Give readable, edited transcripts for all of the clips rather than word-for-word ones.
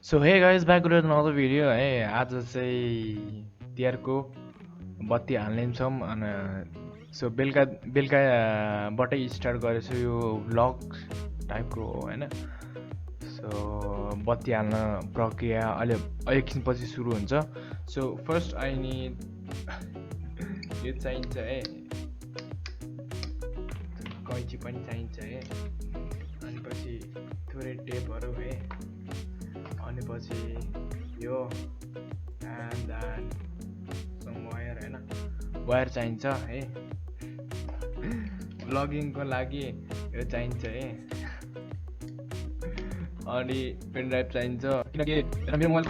So hey guys, back with another video. Hey, आज चाहिँ तिहारको बत्ती हाल्ने पनि छौँ अनि सो बेलुकाबाटै स्टार्ट गरेछु यो भ्लग टाइपको हो होइन. सो बत्ती हाल्न प्रक्रिया अहिले एकछिनपछि सुरु हुन्छ. सो फर्स्ट आई निड यो चाहिन्छ है, कैँची पनि चाहिन्छ है, अनि पछि थोरै टेपहरू है, अनि पछि यो एन्ड देन सम वायर होइन, वायर चाहिन्छ है, ब्लगिङको लागि यो चाहिन्छ है, अनि पेन ड्राइभ चाहिन्छ किनकि मेरो mobile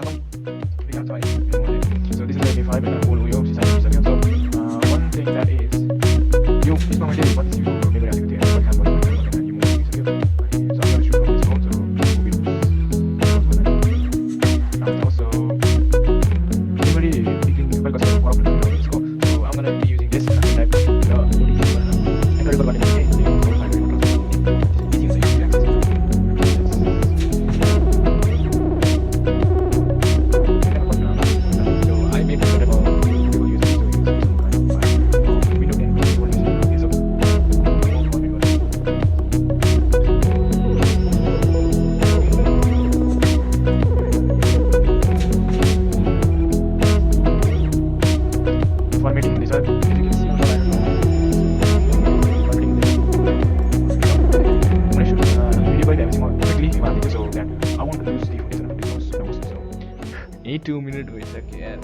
so this is like 5 and whole उयो चाहिन्छ. So one thing that is यो यसमा मैले पछि मेमोरी हालेको थिएँ होइन, खासमा यो मुभी सक्यो. So I'm gonna shoot from this phone, so movie and also memory picking because of problem it's called. So I'm gonna be using this type I record one in formatting this, as you can see on the right. I'm gonna shoot video by everything quickly so that I want to use the footage because so 2 minutes भइसक्यो यार,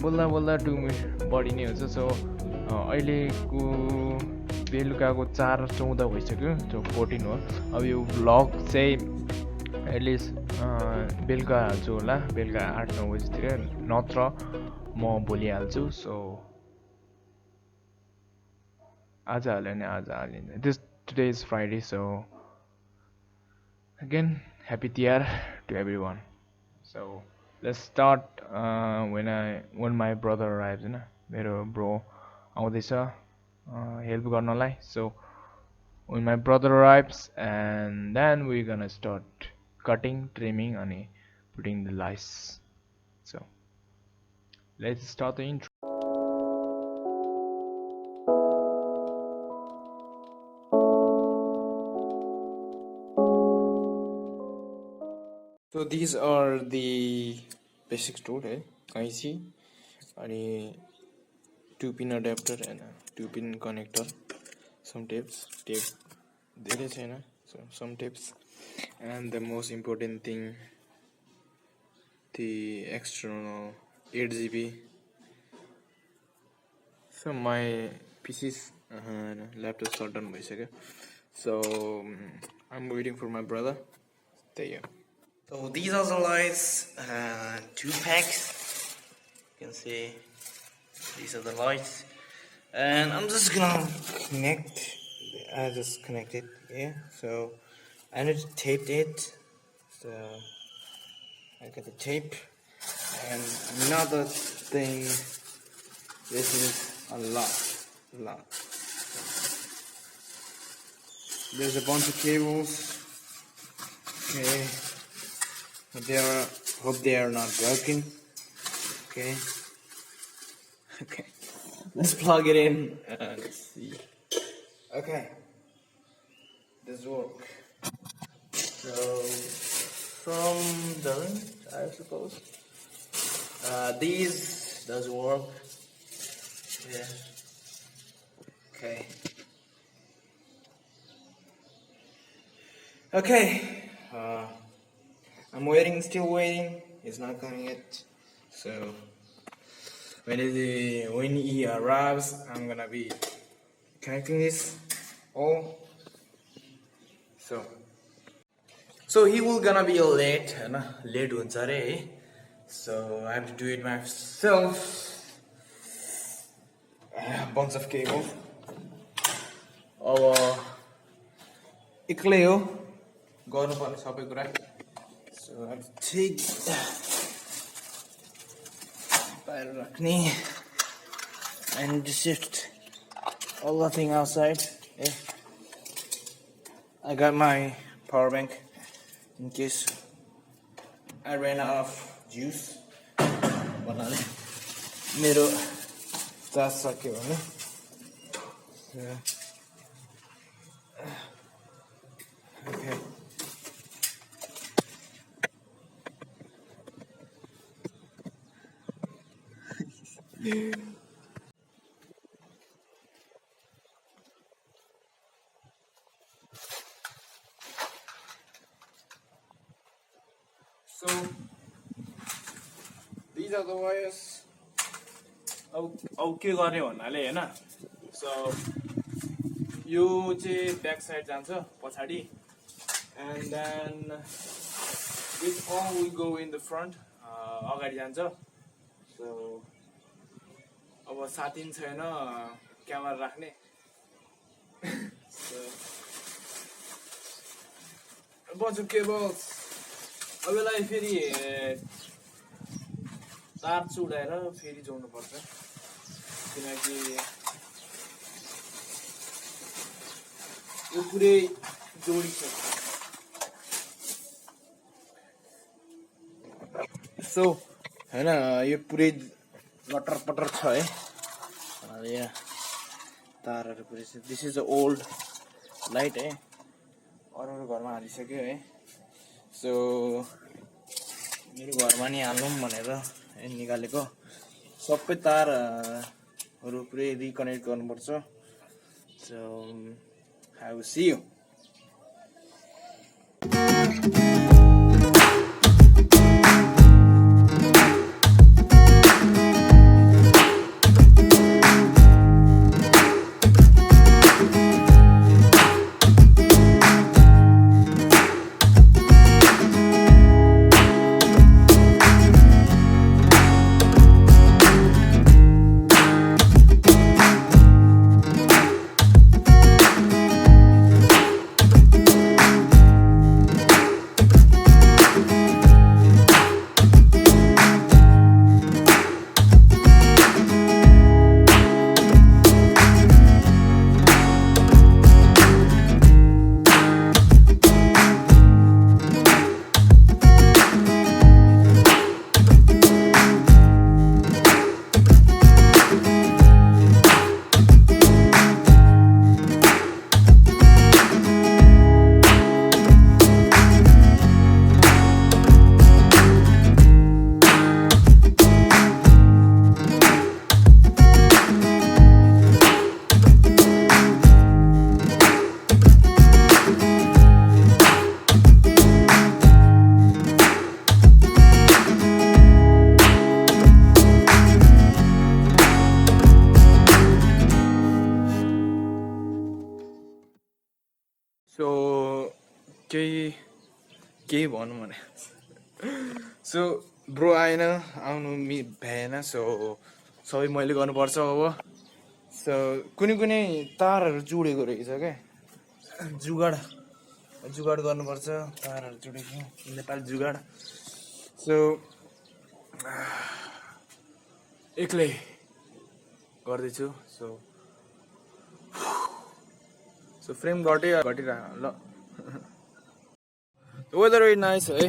बोल्दा बोल्दा 2 minute बढी नै हुन्छ. So अहिलेको बेलुकाको 4:14 भइसक्यो, जो 14 हो. अब यो भ्लग चाहिँ एटलिस्ट बेलुका हाल्छु होला, बेलुका 8-9 बजीतिर, नत्र म भोलि हाल्छु. सो आज हाल्यो भने आज हालिन्छ. Today is Friday, so again happy Tihar to everyone. So let's start when my brother arrives होइन, मेरो ब्रो आउँदैछ हेल्प गर्नलाई. So when my brother arrives and then we're gonna start cutting, trimming अनि putting the lights. So let's start the intro. So these are the basic tool है, कैंची अनि 2-pin adapter and 2-pin connector, some tape धेरै छैन, so some tapes, and the most important thing, the external 8GB. So my PC's laptop shut down भइसक्यो, so I'm waiting for my brother. There you go. So these are the lights, 2 packs. You can see these are the lights, and I'm just gonna connect. I just connected, yeah. So I need to tape it. So I got the tape, and another thing. This is a lot. There's a bunch of cables. Okay. Hope they are not broken. Okay, let's plug it in and let's see. Okay, this work. So from doesn't, I suppose these does work. Yeah. Okay. I'm waiting, still waiting. He's not coming yet. So when he arrives, I'm gonna be connecting this all. So he will gonna be late, late huncha re. So I have to do it myself. A bunch of cable. एक्लै हो, गर्नुपर्ने सबै कुरा. So I have to take rakni and shift all the thing outside. Yeah. I got my power bank in case I ran out of juice. भन्नाले मेरो charge सक्यो भने okay. So these are the wires. अब के गर्ने भन्नाले हैन so यो चाहिँ ब्याक साइड जान्छ पछाडी and then this all will go in the front अगाडि जान्छ so अब सातिन छैन क्यामेरा राख्ने so a bunch of cables अब यसलाई फेरि तार चुडाएर फेरि जोड्नु पर्छ किनकि यो पुरै जोडिसक्यो सो हैन यो पुरै लटर पटर छ है यहाँ तारहरु पुरै छ this is a old light है अरूहरु घरमा हालिसक्यो है सो मेरो घरमा नि हालौँ भनेर निकालेको सबै तारहरु पुरै रिकनेक्ट गर्नुपर्छ so I will see you. So केही भनौँ भने सो ब्रो आएन आउनु भएन सो सबै मैले गर्नुपर्छ अब सो कुनै तारहरु जुडेको रहेछ के जुगाड गर्नुपर्छ तारहरु जुडेको नेपाल जुगाड सो एक्लै गर्दैछु सो फ्रेम घटिरा ल वेदर इज नाइस है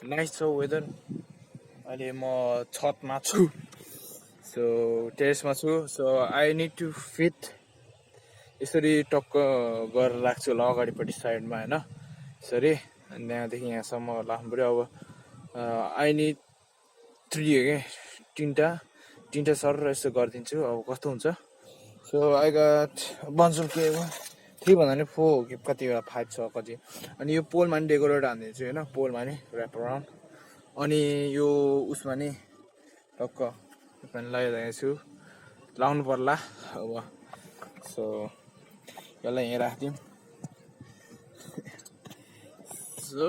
नाइस छ वेदर अहिले म छतमा छु सो टेरेसमा छु so I need to fit यसरी टक्क गरेर राख्छु होला अगाडिपट्टि साइडमा हैन यसरी अनि त्यहाँदेखि यहाँसम्म लाग्नु पर्यो अब आई निड 3 के तीनटा सर यसो गरिदिन्छु अब कस्तो हुन्छ so I got bunch of cable 3 भन्दा नि 4 के कतिवटा 5 छ कति अनि यो पोलमा नि डेकोरेट हान्दिन्छु हैन पोलमा नि र्याप अराउन्ड अनि यो उसमा नि टक्क पनि लगाइरहेको छु लाउनु पर्ला अब सो यसलाई यहाँ राख्दिउँ सो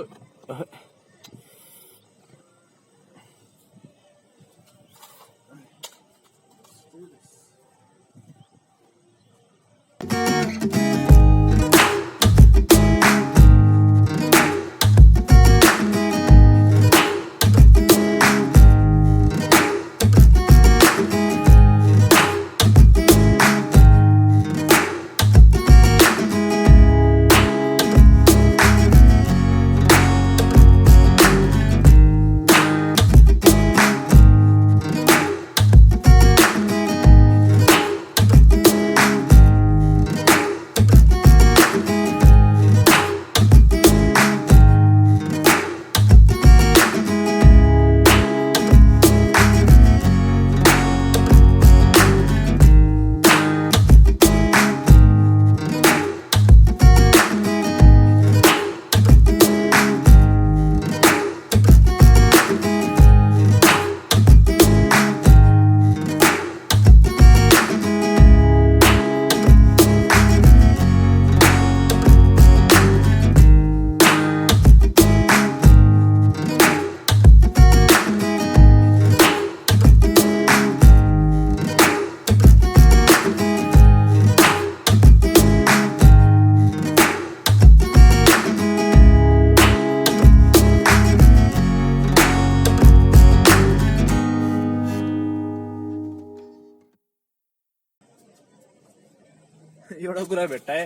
एउटा कुरा भेट्टाए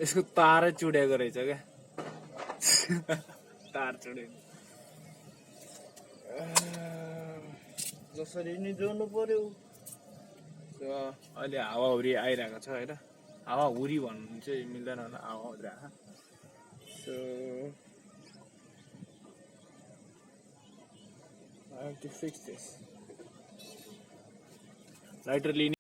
यसको तारै चुडेको रहेछ क्या तार चुडेको जसरी नि जोड्नु पर्यो अहिले हावाहुरी आइरहेको छ होइन हावाहुरी भन्नु चाहिँ मिल्दैन होला हावाहुरी आएको so I have to fix this lighter लिने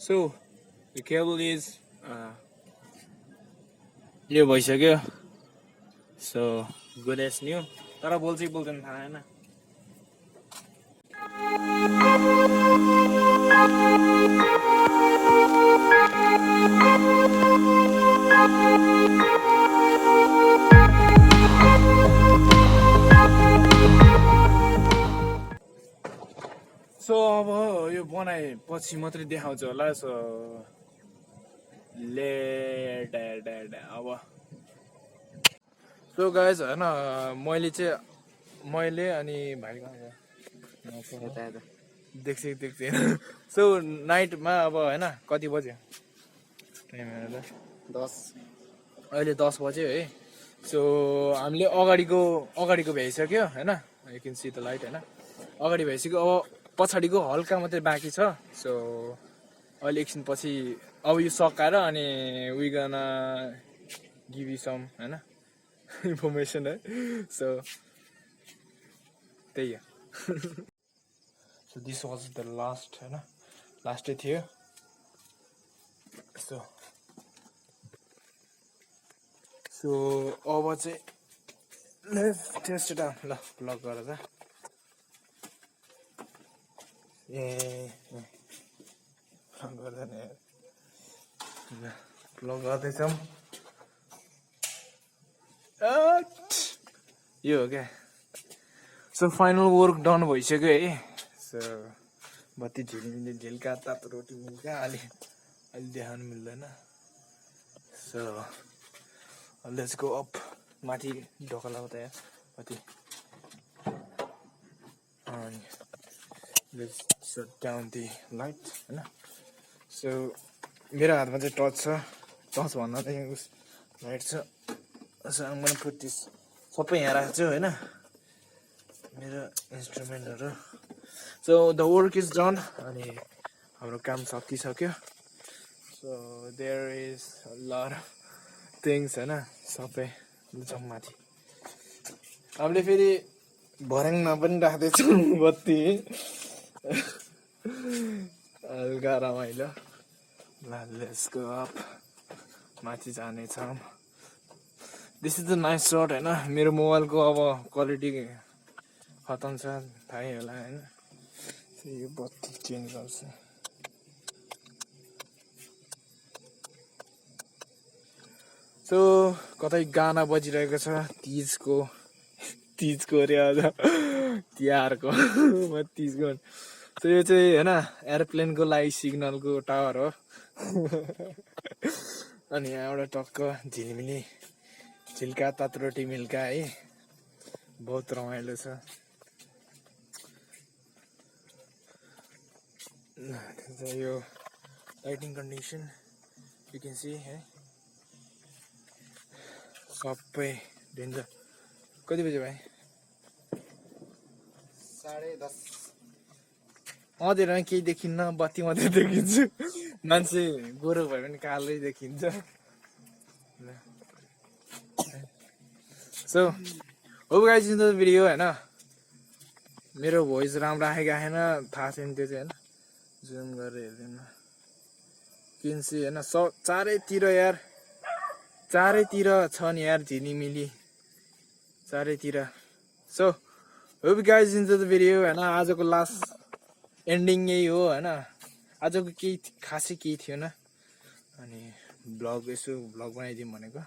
So the cable is यो भइसक्यो so good as new तर बोल्छ कि बोल्दैन थाहा हैन So अब यो बनाए पछि मात्रै देखाउँछ होला सो अब सो गाइज हैन मैले अनि भाइ देख्छ सो नाइटमा अब हैन कति बज्यो टाइम हेरेर 10 अहिले 10 बज्यो है सो हामीले अगाडिको भ्याइसक्यो हैन you can see the light हैन अगाडि भइसक्यो अब पछाडिको हल्का मात्रै बाँकी छ सो अहिले एकछिन पछि अब यो सकाएर अनि we gonna give you some हैन इन्फर्मेसन है सो त्यही हो so this was the last हैन लास्टै थियो सो अब चाहिँ लेट्स टेस्ट इट आउट ल ब्लग गरेर ब्लग गर्दैछौँ यो हो क्या सो फाइनल वर्क डन भइसक्यो है सो बत्ती झिल्का तातो रोटी मिल्का अलि देखाउनु मिल्दैन सो लेट्स गो अप माथि ढोका उता माथि अनि let's shut down the light हैन सो मेरो हातमा चाहिँ टर्च छ टर्च भन्न त यहाँ उस लाइट छ so I'm gonna put this सबै यहाँ राखेको छु हैन मेरो इन्स्ट्रुमेन्टहरु so the work is done अनि हाम्रो काम सकिसक्यो so there is a lot of things हैन सबै लुचम माथि हामीले फेरि भर्याङमा पनि राख्दैछौँ बत्ती हल्का रमाइलो ल लेट्स गो अप माथि जानेछौँ this is the nice shut हैन मेरो मोबाइलको अब क्वालिटी खतम छ थाहै होला हैन यो बत्ती चेन्ज गर्छु सो कतै गाना बजिरहेको छ तीजको अरे आज तिहारको म तीजको सो यो चाहिँ हैन एरोप्लेनको लागि सिग्नलको टावर हो अनि यहाँ एउटा टक्क झिलिमिली झिल्का तातो रोटी मिल्का है बहुत रमाइलो छ यो lighting condition you can see है सबै डेन्जर कति बजे भाइ 10:30 अँधेर केही देखिन्न बत्ती मात्रै देखिन्छ मान्छे गोरो भए पनि कालै देखिन्छ so hope guys in the video हैन मेरो भोइस राम्रो राखेको आएन थाहा छैन त्यो चाहिँ हैन जुम गरेर हेर्दिन किन्सी हैन चारैतिर यार चारैतिर छ नि यार झिलिमिली चारैतिर so hope guys enjoy the video हैन आजको लास्ट एन्डिङ यही हो हैन आजको केही खासै केही थिएन अनि ब्लग यसो ब्लग बनाइदिउँ भनेको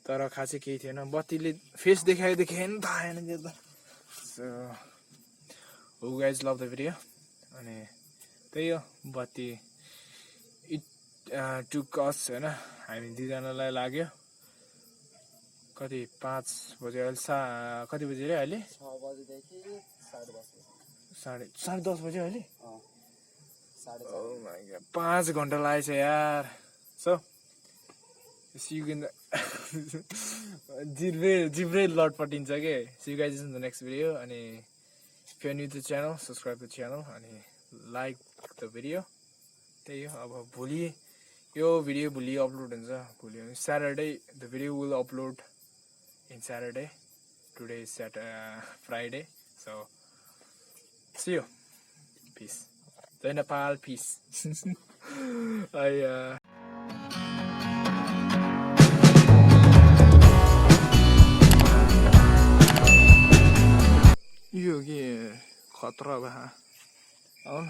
तर खासै केही थिएन बत्तीले फेस देखाएदेखि हैन थाहा हैन त्यो त so hope you guys love the video अनि त्यही हो बत्ती इट took us हैन हामी दुईजनालाई लाग्यो कति 5 बजे अहिले कति बजे रे अहिले 6 बजेदेखि 10:30 बजे अहिले Oh my god 5 घण्टा लागेछ यार so see you in the जिब्रे लट पटिन्छ के see you guys in the next video अनि if you're new to the channel subscribe to the channel and like the video त्यही हो अब भोलि यो भिडियो भोलि अपलोड हुन्छ भोलि Saturday the video will upload in Saturday today is Friday so see you peace Jai Nepal peace यो के खतरा भए आउन